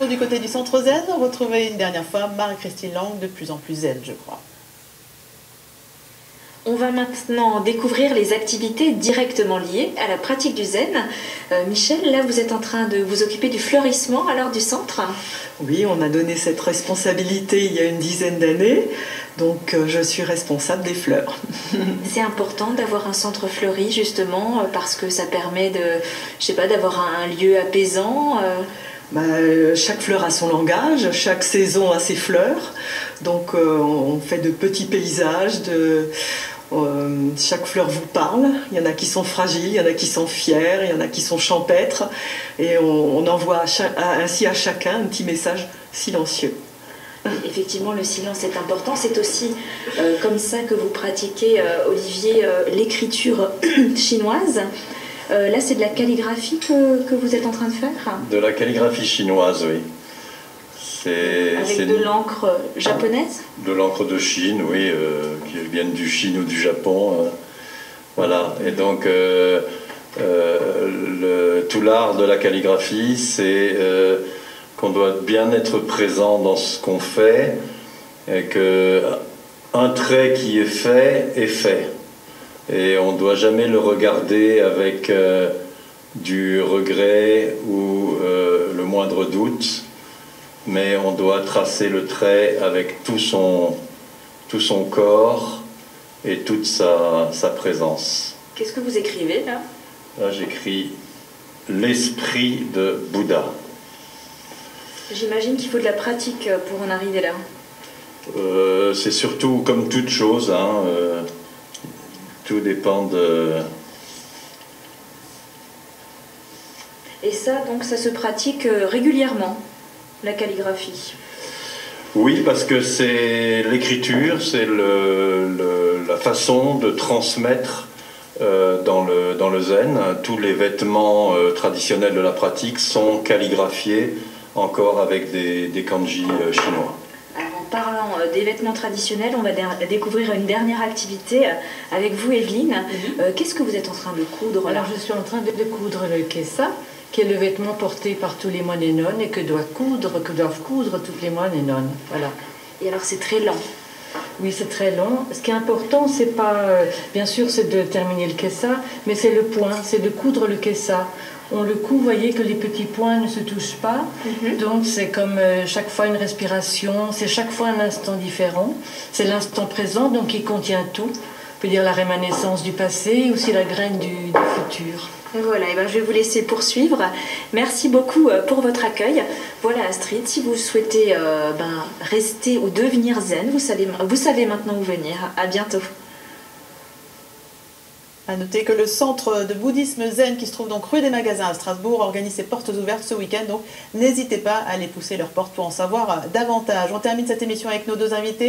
Du côté du centre zen, retrouvez une dernière fois Marie-Christine Lang, de plus en plus zen, je crois. On va maintenant découvrir les activités directement liées à la pratique du zen. Michel, là vous êtes en train de vous occuper du fleurissement alors du centre. Oui, on m'a donné cette responsabilité il y a une dizaine d'années, donc je suis responsable des fleurs. C'est important d'avoir un centre fleuri justement parce que ça permet de, je sais pas, d'avoir un lieu apaisant. Chaque fleur a son langage, chaque saison a ses fleurs, donc on fait de petits paysages, chaque fleur vous parle, il y en a qui sont fragiles, il y en a qui sont fiers, il y en a qui sont champêtres, et on envoie ainsi à chacun un petit message silencieux. Effectivement, le silence est important. C'est aussi comme ça que vous pratiquez, Olivier, l'écriture chinoise. Là, c'est de la calligraphie que vous êtes en train de faire? De la calligraphie chinoise, oui. Avec de l'encre japonaise? De l'encre de Chine, oui, qui viennent du Chine ou du Japon. Voilà. Et donc, tout l'art de la calligraphie, c'est qu'on doit bien être présent dans ce qu'on fait, et qu'un trait qui est fait est fait. Et on ne doit jamais le regarder avec du regret ou le moindre doute, mais on doit tracer le trait avec tout son corps et toute sa présence. Qu'est-ce que vous écrivez là? Là, j'écris l'esprit de Bouddha. J'imagine qu'il faut de la pratique pour en arriver là. C'est surtout comme toute chose, hein, tout dépend de... Et ça, donc, ça se pratique régulièrement, la calligraphie? Oui, parce que c'est l'écriture, c'est la façon de transmettre dans le zen. Tous les vêtements traditionnels de la pratique sont calligraphiés encore avec des kanji chinois. En parlant des vêtements traditionnels, on va découvrir une dernière activité avec vous, Evelyne. Qu'est-ce que vous êtes en train de coudre là? Alors, je suis en train de coudre le kessa, qui est le vêtement porté par tous les moines et nonnes et que doivent coudre toutes les moines et nonnes. Voilà. Et alors, c'est très lent. Oui, c'est très long. Ce qui est important, c'est pas, bien sûr, c'est de terminer le kessa, mais c'est le point, c'est de coudre le kessa. On le coud, vous voyez que les petits points ne se touchent pas, donc c'est comme chaque fois une respiration, c'est chaque fois un instant différent. C'est l'instant présent, donc qui contient tout. On peut dire la rémanescence du passé, aussi la graine du futur. Et voilà, et ben je vais vous laisser poursuivre. Merci beaucoup pour votre accueil. Voilà Astrid, si vous souhaitez rester ou devenir zen, vous savez maintenant où venir. À bientôt. À noter que le centre de bouddhisme zen, qui se trouve donc rue des Magasins à Strasbourg, organise ses portes ouvertes ce week-end. Donc n'hésitez pas à aller pousser leurs portes pour en savoir davantage. On termine cette émission avec nos deux invités.